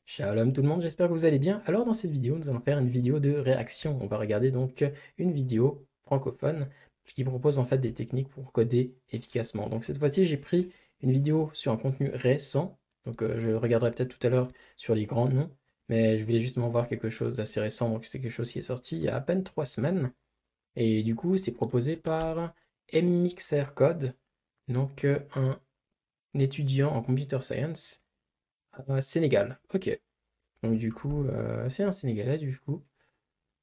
Shalom tout le monde, j'espère que vous allez bien. Alors dans cette vidéo, nous allons faire une vidéo de réaction. On va regarder donc une vidéo francophone qui propose en fait des techniques pour coder efficacement. Donc cette fois-ci, j'ai pris une vidéo sur un contenu récent. Donc je regarderai peut-être tout à l'heure sur les grands noms, mais je voulais justement voir quelque chose d'assez récent. Donc c'est quelque chose qui est sorti il y a à peine 3 semaines. Et du coup, c'est proposé par MXR Code, donc un étudiant en computer science à Sénégal. Ok. Donc du coup, c'est un Sénégalais du coup.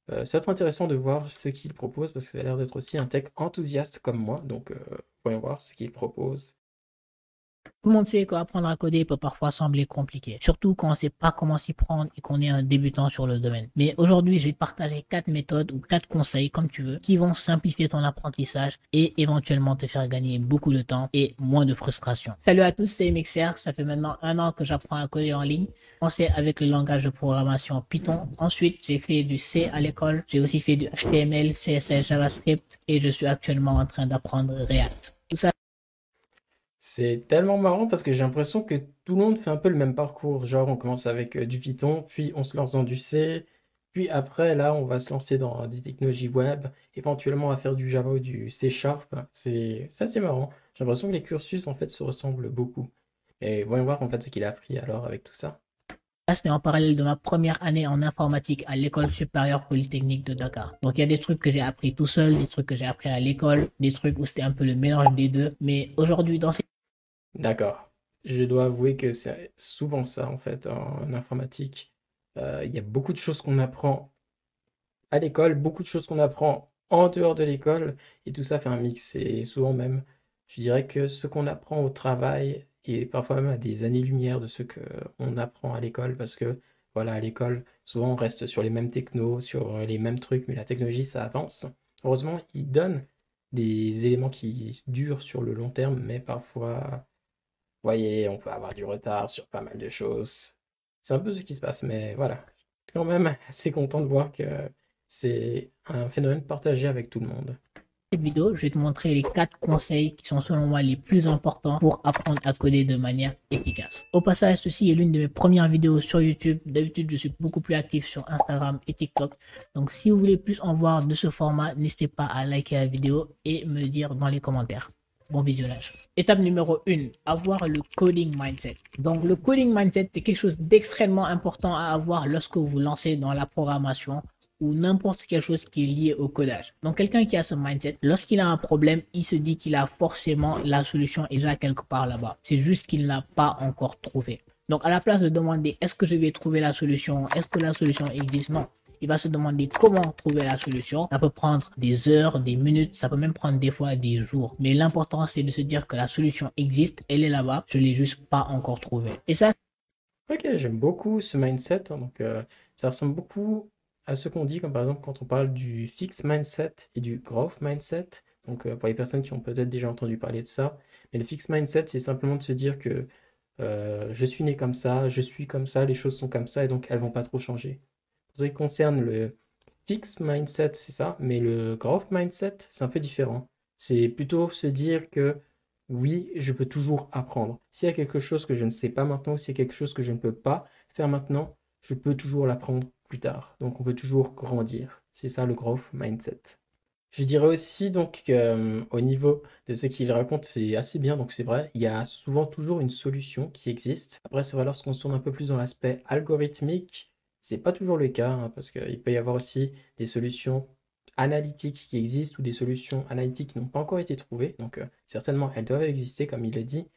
Ça va être intéressant de voir ce qu'il propose parce que ça a l'air d'être aussi un tech enthousiaste comme moi. Donc voyons voir ce qu'il propose. Tout le monde sait qu'apprendre à coder peut parfois sembler compliqué, surtout quand on ne sait pas comment s'y prendre et qu'on est un débutant sur le domaine. Mais aujourd'hui, je vais te partager 4 méthodes ou 4 conseils, comme tu veux, qui vont simplifier ton apprentissage et éventuellement te faire gagner beaucoup de temps et moins de frustration. Salut à tous, c'est MXR. Ça fait maintenant 1 an que j'apprends à coder en ligne. J'ai commencé avec le langage de programmation Python. Ensuite, j'ai fait du C à l'école. J'ai aussi fait du HTML, CSS, JavaScript et je suis actuellement en train d'apprendre React. Tout ça. C'est tellement marrant parce que j'ai l'impression que tout le monde fait un peu le même parcours. Genre on commence avec du Python, puis on se lance dans du C, puis après là on va se lancer dans des technologies web, éventuellement à faire du Java ou du C Sharp. C'est marrant. J'ai l'impression que les cursus en fait se ressemblent beaucoup. Et voyons voir en fait ce qu'il a appris alors avec tout ça. Là, c'était en parallèle de ma première année en informatique à l'école supérieure polytechnique de Dakar. Donc, il y a des trucs que j'ai appris tout seul, des trucs que j'ai appris à l'école, des trucs où c'était un peu le mélange des deux. Mais aujourd'hui, dans ces D'accord. Je dois avouer que c'est souvent ça en fait en informatique. Il y a beaucoup de choses qu'on apprend à l'école, beaucoup de choses qu'on apprend en dehors de l'école, et tout ça fait un mix. Et souvent même, je dirais que ce qu'on apprend au travail est parfois même à des années-lumière de ce que on apprend à l'école, parce que voilà, à l'école, souvent on reste sur les mêmes technos, sur les mêmes trucs, mais la technologie ça avance. Heureusement, ils donnent des éléments qui durent sur le long terme, mais parfois voyez, on peut avoir du retard sur pas mal de choses. C'est un peu ce qui se passe, mais voilà. Je suis quand même assez content de voir que c'est un phénomène partagé avec tout le monde. vidéos, je vais te montrer les 4 conseils qui sont selon moi les plus importants pour apprendre à coder de manière efficace. Au passage, ceci est l'une de mes premières vidéos sur YouTube. D'habitude, je suis beaucoup plus actif sur Instagram et TikTok. Donc, si vous voulez plus en voir de ce format, n'hésitez pas à liker la vidéo et me dire dans les commentaires. Bon visionnage. Étape numéro 1, avoir le coding mindset. Donc le coding mindset, c'est quelque chose d'extrêmement important à avoir lorsque vous vous lancez dans la programmation ou n'importe quelque chose qui est lié au codage. Donc quelqu'un qui a ce mindset, lorsqu'il a un problème, il se dit qu'il a forcément la solution déjà quelque part là-bas. C'est juste qu'il n'a pas encore trouvé. Donc à la place de demander est-ce que je vais trouver la solution, est-ce que la solution existe, non. Il va se demander comment trouver la solution. Ça peut prendre des heures, des minutes, ça peut même prendre des fois des jours. Mais l'important, c'est de se dire que la solution existe, elle est là-bas, je l'ai juste pas encore trouvée. Et ça, Ok, j'aime beaucoup ce mindset, hein, donc ça ressemble beaucoup à ce qu'on dit, comme par exemple quand on parle du fixed mindset et du growth mindset. Donc pour les personnes qui ont peut-être déjà entendu parler de ça, mais le fixed mindset, c'est simplement de se dire que je suis né comme ça, je suis comme ça, les choses sont comme ça, et donc elles vont pas trop changer. Pour ce qui concerne le fixed mindset, c'est ça, mais le growth mindset, c'est un peu différent. C'est plutôt se dire que oui, je peux toujours apprendre. S'il y a quelque chose que je ne sais pas maintenant, ou s'il y a quelque chose que je ne peux pas faire maintenant, je peux toujours l'apprendre plus tard. Donc on peut toujours grandir. C'est ça le growth mindset. Je dirais aussi donc au niveau de ce qu'il raconte, c'est assez bien, donc c'est vrai, il y a souvent toujours une solution qui existe. Après, c'est vrai, lorsqu'on se tourne un peu plus dans l'aspect algorithmique, c'est pas toujours le cas, hein, parce qu'il peut y avoir aussi des solutions analytiques qui existent ou des solutions analytiques qui n'ont pas encore été trouvées. Donc certainement, elles doivent exister, comme il le dit,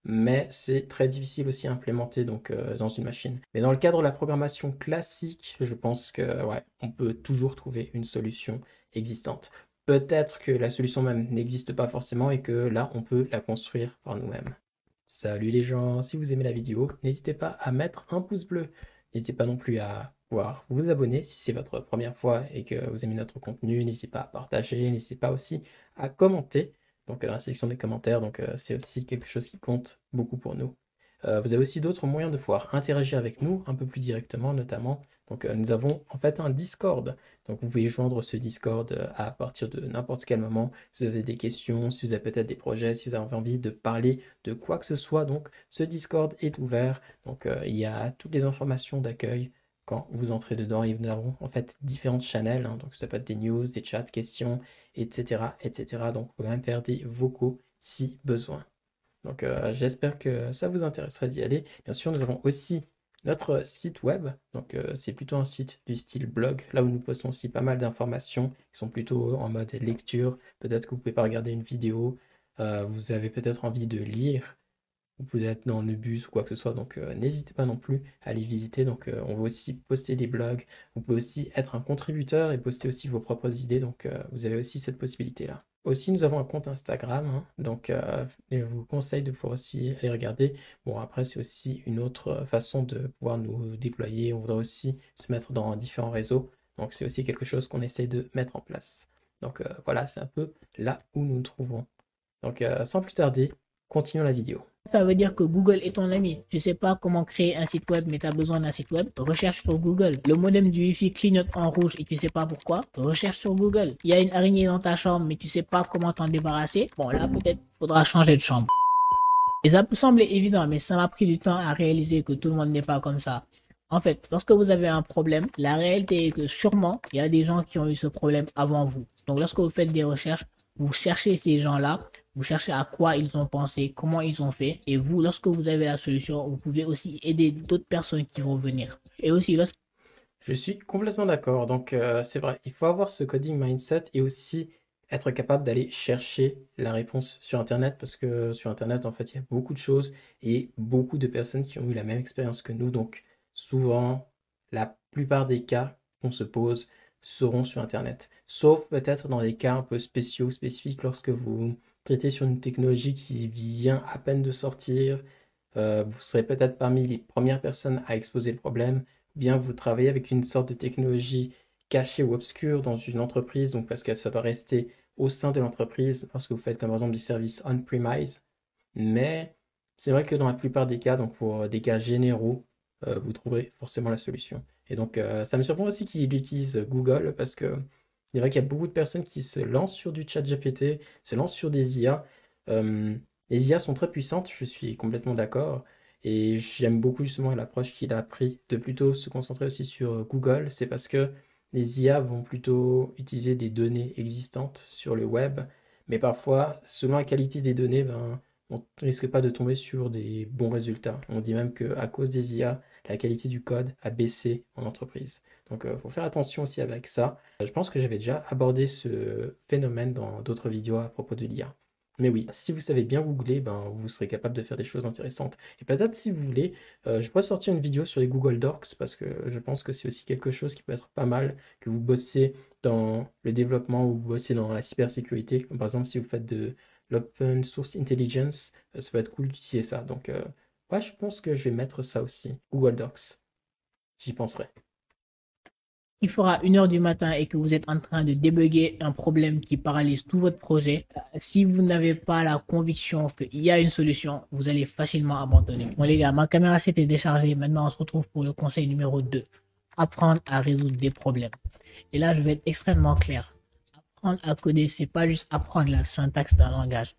mais c'est très difficile aussi à implémenter donc, dans une machine. Mais dans le cadre de la programmation classique, je pense que ouais, on peut toujours trouver une solution existante. Peut-être que la solution même n'existe pas forcément et que là, on peut la construire par nous-mêmes. Salut les gens, si vous aimez la vidéo, n'hésitez pas à mettre un pouce bleu. N'hésitez pas non plus à pouvoir vous abonner si c'est votre première fois et que vous aimez notre contenu. N'hésitez pas à partager, n'hésitez pas aussi à commenter. Donc dans la section des commentaires, donc c'est aussi quelque chose qui compte beaucoup pour nous. Vous avez aussi d'autres moyens de pouvoir interagir avec nous un peu plus directement, notamment. Donc, nous avons en fait un Discord. Donc, vous pouvez joindre ce Discord à partir de n'importe quel moment. Si vous avez des questions, si vous avez peut-être des projets, si vous avez envie de parler de quoi que ce soit. Donc, ce Discord est ouvert. Donc, il y a toutes les informations d'accueil quand vous entrez dedans. Et nous avons en fait différentes channels. Hein. Donc, ça peut être des news, des chats, questions, etc., etc. Donc, on peut même faire des vocaux si besoin. Donc, j'espère que ça vous intéresserait d'y aller. Bien sûr, nous avons aussi notre site web. Donc, c'est plutôt un site du style blog, là où nous postons aussi pas mal d'informations qui sont plutôt en mode lecture. Peut-être que vous pouvez pas regarder une vidéo. Vous avez peut-être envie de lire. Vous pouvez être dans le bus ou quoi que ce soit. Donc, n'hésitez pas non plus à aller visiter. Donc, on va aussi poster des blogs. Vous pouvez aussi être un contributeur et poster aussi vos propres idées. Donc, vous avez aussi cette possibilité-là. Aussi, nous avons un compte Instagram, hein, donc je vous conseille de pouvoir aussi aller regarder. Bon, après, c'est aussi une autre façon de pouvoir nous déployer. On voudrait aussi se mettre dans différents réseaux, donc c'est aussi quelque chose qu'on essaie de mettre en place. Donc voilà, c'est un peu là où nous nous trouvons. Donc sans plus tarder, continuons la vidéo. Ça veut dire que Google est ton ami. Tu sais pas comment créer un site web, mais tu as besoin d'un site web. Recherche sur Google. Le modem du Wi-Fi clignote en rouge et tu sais pas pourquoi. Recherche sur Google. Il y a une araignée dans ta chambre, mais tu sais pas comment t'en débarrasser. Bon, là, peut-être faudra changer de chambre. Et ça peut sembler évident, mais ça m'a pris du temps à réaliser que tout le monde n'est pas comme ça. En fait, lorsque vous avez un problème, la réalité est que sûrement, il y a des gens qui ont eu ce problème avant vous. Donc, lorsque vous faites des recherches, vous cherchez ces gens-là, vous cherchez à quoi ils ont pensé, comment ils ont fait. Et vous, lorsque vous avez la solution, vous pouvez aussi aider d'autres personnes qui vont venir. Et aussi, lorsque Je suis complètement d'accord. Donc, c'est vrai, il faut avoir ce coding mindset et aussi être capable d'aller chercher la réponse sur Internet parce que sur Internet, en fait, il y a beaucoup de choses et beaucoup de personnes qui ont eu la même expérience que nous. Donc, souvent, la plupart des cas qu'on se pose seront sur Internet. Sauf peut-être dans des cas un peu spéciaux, spécifiques, lorsque vous traitez sur une technologie qui vient à peine de sortir. Vous serez peut-être parmi les premières personnes à exposer le problème bien vous travaillez avec une sorte de technologie cachée ou obscure dans une entreprise, donc parce que ça doit rester au sein de l'entreprise lorsque vous faites comme par exemple des services on-premise. Mais c'est vrai que dans la plupart des cas, donc pour des cas généraux, vous trouverez forcément la solution. Et donc ça me surprend aussi qu'il utilise Google parce que c'est vrai qu'il y a beaucoup de personnes qui se lancent sur du chat GPT, se lancent sur des IA. Euh, les IA sont très puissantes, je suis complètement d'accord. Et j'aime beaucoup justement l'approche qu'il a pris de plutôt se concentrer aussi sur Google. C'est parce que les IA vont plutôt utiliser des données existantes sur le web. Mais parfois, selon la qualité des données, ben, on ne risque pas de tomber sur des bons résultats. On dit même qu'à cause des IA, la qualité du code a baissé en entreprise. Donc, il faut faire attention aussi avec ça. Je pense que j'avais déjà abordé ce phénomène dans d'autres vidéos à propos de l'IA. Mais oui, si vous savez bien googler, ben, vous serez capable de faire des choses intéressantes. Et peut-être si vous voulez, je pourrais sortir une vidéo sur les Google Docs parce que je pense que c'est aussi quelque chose qui peut être pas mal, que vous bossez dans le développement ou vous bossez dans la cybersécurité. Comme par exemple, si vous faites de l'open source intelligence, ça peut être cool d'utiliser ça. Donc, ouais, je pense que je vais mettre ça aussi. Google Docs. J'y penserai. il fera 1 heure du matin et que vous êtes en train de débugger un problème qui paralyse tout votre projet, si vous n'avez pas la conviction qu'il y a une solution, vous allez facilement abandonner. Bon les gars, ma caméra s'était déchargée. Maintenant, on se retrouve pour le conseil numéro 2. Apprendre à résoudre des problèmes. Et là, je vais être extrêmement clair. Apprendre à coder, c'est pas juste apprendre la syntaxe d'un langage.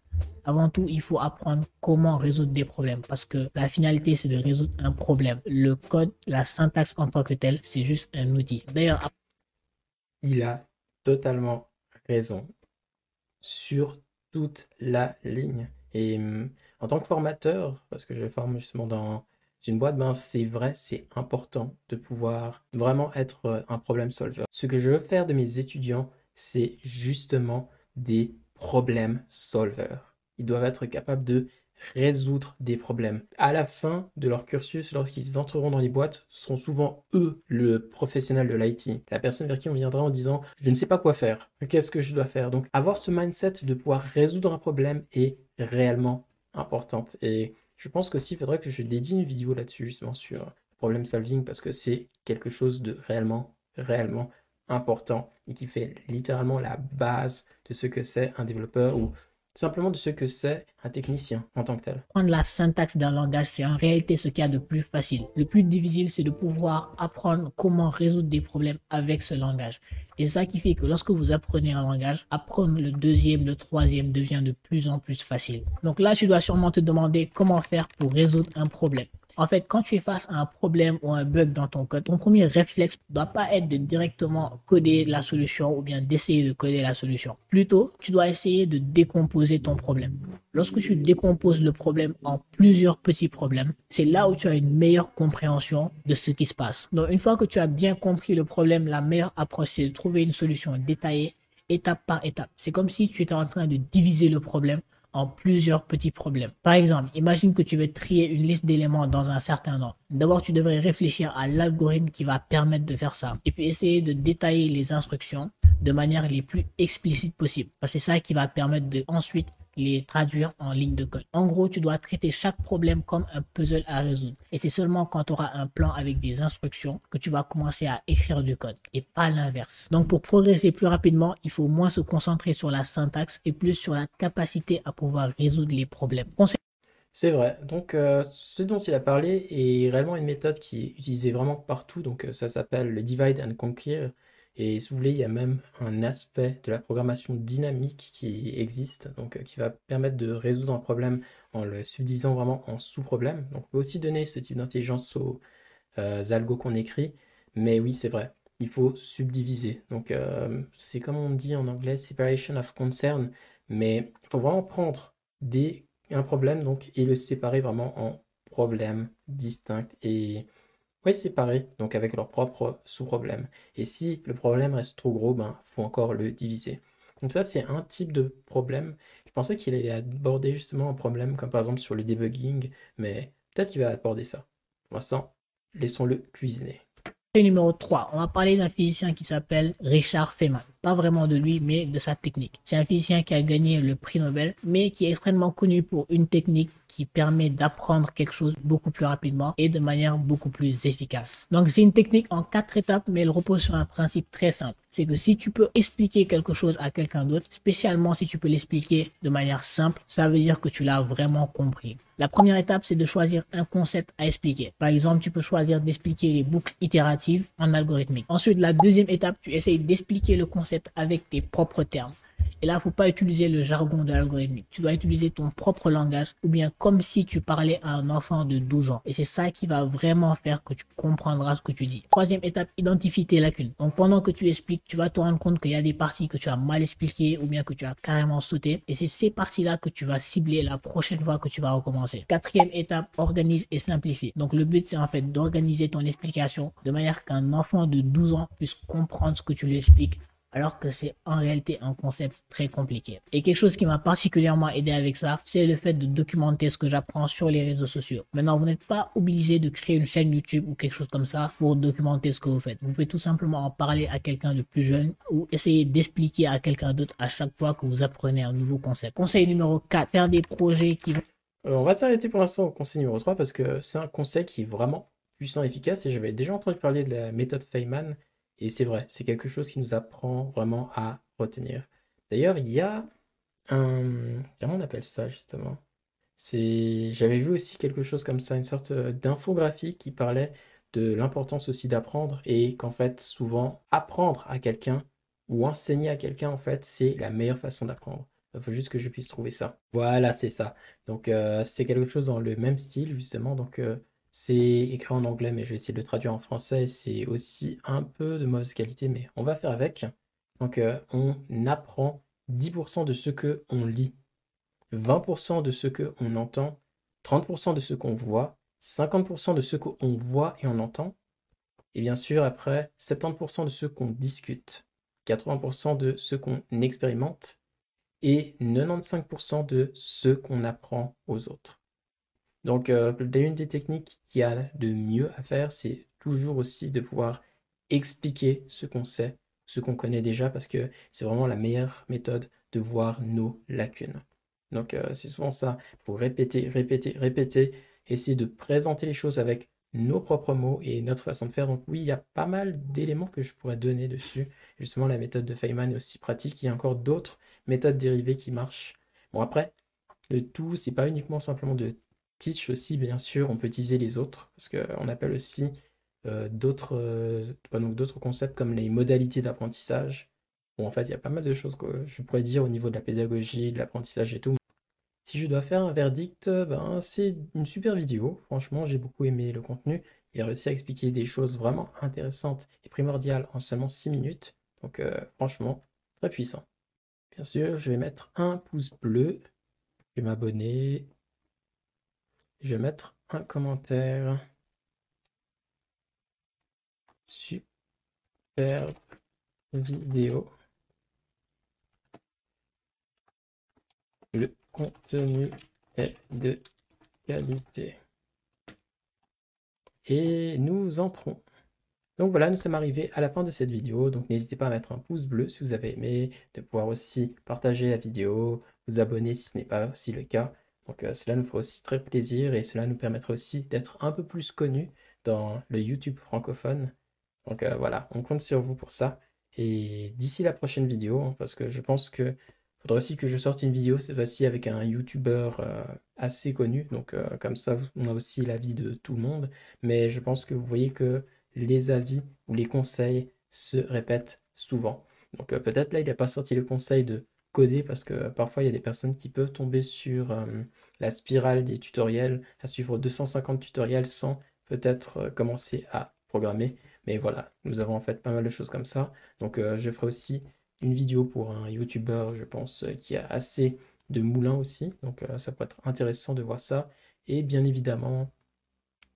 Avant tout, il faut apprendre comment résoudre des problèmes parce que la finalité, c'est de résoudre un problème. Le code, la syntaxe en tant que telle, c'est juste un outil. D'ailleurs, Il a totalement raison sur toute la ligne. Et en tant que formateur, parce que je forme justement dans une boîte, ben c'est vrai, c'est important de pouvoir vraiment être un problem solver. Ce que je veux faire de mes étudiants, c'est justement des problème solvers. Ils doivent être capables de résoudre des problèmes. À la fin de leur cursus, lorsqu'ils entreront dans les boîtes, seront souvent eux le professionnel de l'IT, la personne vers qui on viendra en disant je ne sais pas quoi faire, qu'est-ce que je dois faire. Donc avoir ce mindset de pouvoir résoudre un problème est réellement importante. Et je pense qu'aussi il faudrait que je dédie une vidéo là-dessus, justement sur problem solving, parce que c'est quelque chose de réellement important et qui fait littéralement la base de ce que c'est un développeur ou tout simplement de ce que c'est un technicien en tant que tel. Apprendre la syntaxe d'un langage, c'est en réalité ce qu'il y a de plus facile. Le plus difficile, c'est de pouvoir apprendre comment résoudre des problèmes avec ce langage. Et ça qui fait que lorsque vous apprenez un langage, apprendre le deuxième, le troisième devient de plus en plus facile. Donc là, tu dois sûrement te demander comment faire pour résoudre un problème. En fait, quand tu es face à un problème ou un bug dans ton code, ton premier réflexe ne doit pas être de directement coder la solution ou bien d'essayer de coder la solution. Plutôt, tu dois essayer de décomposer ton problème. Lorsque tu décomposes le problème en plusieurs petits problèmes, c'est là où tu as une meilleure compréhension de ce qui se passe. Donc, une fois que tu as bien compris le problème, la meilleure approche, c'est de trouver une solution détaillée, étape par étape. C'est comme si tu étais en train de diviser le problème en plusieurs petits problèmes. Par exemple, imagine que tu veux trier une liste d'éléments dans un certain ordre. D'abord, tu devrais réfléchir à l'algorithme qui va permettre de faire ça. Et puis essayer de détailler les instructions de manière les plus explicite possible. Parce que c'est ça qui va permettre de ensuite les traduire en ligne de code. En gros, tu dois traiter chaque problème comme un puzzle à résoudre. Et c'est seulement quand tu auras un plan avec des instructions que tu vas commencer à écrire du code et pas l'inverse. Donc, pour progresser plus rapidement, il faut moins se concentrer sur la syntaxe et plus sur la capacité à pouvoir résoudre les problèmes. C'est vrai. Donc, ce dont il a parlé est réellement une méthode qui est utilisée vraiment partout. Donc, ça s'appelle le divide and conquer. Et si vous voulez, il y a même un aspect de la programmation dynamique qui existe, donc qui va permettre de résoudre un problème en le subdivisant vraiment en sous-problèmes. Donc, on peut aussi donner ce type d'intelligence aux algos qu'on écrit. Mais oui, c'est vrai. Il faut subdiviser. Donc, c'est comme on dit en anglais, separation of concern. Mais il faut vraiment prendre un problème donc, et le séparer vraiment en problèmes distincts et ouais, séparés, donc avec leurs propres sous-problèmes. Et si le problème reste trop gros, ben faut encore le diviser. Donc ça, c'est un type de problème. Je pensais qu'il allait aborder justement un problème comme par exemple sur le debugging, mais peut-être qu'il va aborder ça. Pour l'instant, laissons-le cuisiner. Numéro 3, on va parler d'un physicien qui s'appelle Richard Feynman. Pas vraiment de lui, mais de sa technique. C'est un physicien qui a gagné le prix Nobel, mais qui est extrêmement connu pour une technique qui permet d'apprendre quelque chose beaucoup plus rapidement et de manière beaucoup plus efficace. Donc c'est une technique en 4 étapes, mais elle repose sur un principe très simple. C'est que si tu peux expliquer quelque chose à quelqu'un d'autre, spécialement si tu peux l'expliquer de manière simple, ça veut dire que tu l'as vraiment compris. La première étape, c'est de choisir un concept à expliquer. Par exemple, tu peux choisir d'expliquer les boucles itératives en algorithmique. Ensuite, la deuxième étape, tu essayes d'expliquer le concept avec tes propres termes. Et là, il ne faut pas utiliser le jargon de l'algorithmique. Tu dois utiliser ton propre langage ou bien comme si tu parlais à un enfant de 12 ans. Et c'est ça qui va vraiment faire que tu comprendras ce que tu dis. Troisième étape, identifie tes lacunes. Donc pendant que tu expliques, tu vas te rendre compte qu'il y a des parties que tu as mal expliquées ou bien que tu as carrément sauté. Et c'est ces parties-là que tu vas cibler la prochaine fois que tu vas recommencer. Quatrième étape, organise et simplifie. Donc le but, c'est en fait d'organiser ton explication de manière qu'un enfant de 12 ans puisse comprendre ce que tu lui expliques, alors que c'est en réalité un concept très compliqué. Et quelque chose qui m'a particulièrement aidé avec ça, c'est le fait de documenter ce que j'apprends sur les réseaux sociaux. Maintenant, vous n'êtes pas obligé de créer une chaîne YouTube ou quelque chose comme ça pour documenter ce que vous faites. Vous pouvez tout simplement en parler à quelqu'un de plus jeune ou essayer d'expliquer à quelqu'un d'autre à chaque fois que vous apprenez un nouveau concept. Conseil numéro 4, faire des projets qui vont... On va s'arrêter pour l'instant au conseil numéro 3 parce que c'est un conseil qui est vraiment puissant et efficace et j'avais déjà entendu parler de la méthode Feynman et c'est vrai, c'est quelque chose qui nous apprend vraiment à retenir. D'ailleurs, il y a comment on appelle ça justement? J'avais vu aussi quelque chose comme ça, une sorte d'infographie qui parlait de l'importance aussi d'apprendre et qu'en fait, souvent, apprendre à quelqu'un ou enseigner à quelqu'un, en fait, c'est la meilleure façon d'apprendre. Il faut juste que je puisse trouver ça. Voilà, c'est ça. Donc, c'est quelque chose dans le même style, justement. Donc, c'est écrit en anglais, mais je vais essayer de le traduire en français. C'est aussi un peu de mauvaise qualité, mais on va faire avec. Donc, on apprend 10% de ce que on lit, 20% de ce qu'on entend, 30% de ce qu'on voit, 50% de ce qu'on voit et on entend, et bien sûr après 70% de ce qu'on discute, 80% de ce qu'on expérimente et 95% de ce qu'on apprend aux autres. Donc l'une des techniques qu'il y a de mieux à faire, c'est toujours aussi de pouvoir expliquer ce qu'on sait, ce qu'on connaît déjà, parce que c'est vraiment la meilleure méthode de voir nos lacunes. Donc c'est souvent ça, il faut répéter, répéter, répéter, essayer de présenter les choses avec nos propres mots et notre façon de faire. Donc oui, il y a pas mal d'éléments que je pourrais donner dessus. Justement, la méthode de Feynman est aussi pratique. Il y a encore d'autres méthodes dérivées qui marchent. Bon, après, le tout, c'est pas uniquement simplement de teach aussi, bien sûr, on peut utiliser les autres, parce qu'on appelle aussi donc d'autres concepts comme les modalités d'apprentissage. Bon, en fait, il y a pas mal de choses que je pourrais dire au niveau de la pédagogie, de l'apprentissage et tout. Si je dois faire un verdict, ben, c'est une super vidéo. Franchement, j'ai beaucoup aimé le contenu. Il a réussi à expliquer des choses vraiment intéressantes et primordiales en seulement 6 minutes. Donc, franchement, très puissant. Bien sûr, je vais mettre un pouce bleu. Je vais m'abonner. Je vais mettre un commentaire. Super vidéo. Le contenu est de qualité. Et nous entrons. Donc voilà, nous sommes arrivés à la fin de cette vidéo. Donc n'hésitez pas à mettre un pouce bleu si vous avez aimé, de pouvoir aussi partager la vidéo, vous abonner si ce n'est pas aussi le cas. Donc cela nous fera aussi très plaisir et cela nous permettra aussi d'être un peu plus connus dans le YouTube francophone. Donc voilà, on compte sur vous pour ça. Et d'ici la prochaine vidéo, hein, parce que je pense que faudra aussi que je sorte une vidéo cette fois-ci avec un YouTuber assez connu. Donc comme ça, on a aussi l'avis de tout le monde. Mais je pense que vous voyez que les avis ou les conseils se répètent souvent. Donc peut-être là, il n'a pas sorti le conseil de coder parce que parfois, il y a des personnes qui peuvent tomber sur la spirale des tutoriels, à suivre 250 tutoriels sans peut-être commencer à programmer. Mais voilà, nous avons en fait pas mal de choses comme ça. Donc je ferai aussi une vidéo pour un YouTuber, je pense, qui a assez de moulins aussi. Donc ça pourrait être intéressant de voir ça. Et bien évidemment,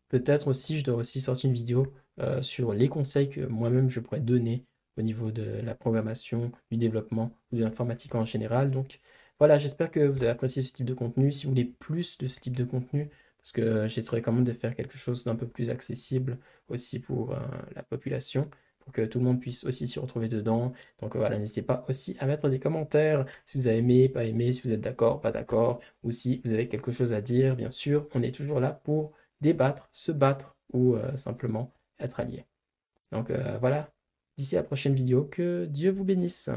peut-être aussi, je dois aussi sortir une vidéo sur les conseils que moi-même je pourrais donner au niveau de la programmation, du développement ou de l'informatique en général. Donc voilà, j'espère que vous avez apprécié ce type de contenu. Si vous voulez plus de ce type de contenu, parce que j'essaierai quand même de faire quelque chose d'un peu plus accessible aussi pour la population, pour que tout le monde puisse aussi s'y retrouver dedans. Donc voilà, n'hésitez pas aussi à mettre des commentaires si vous avez aimé, pas aimé, si vous êtes d'accord, pas d'accord, ou si vous avez quelque chose à dire. Bien sûr, on est toujours là pour débattre, se battre ou simplement être alliés. Donc voilà, d'ici à la prochaine vidéo, que Dieu vous bénisse.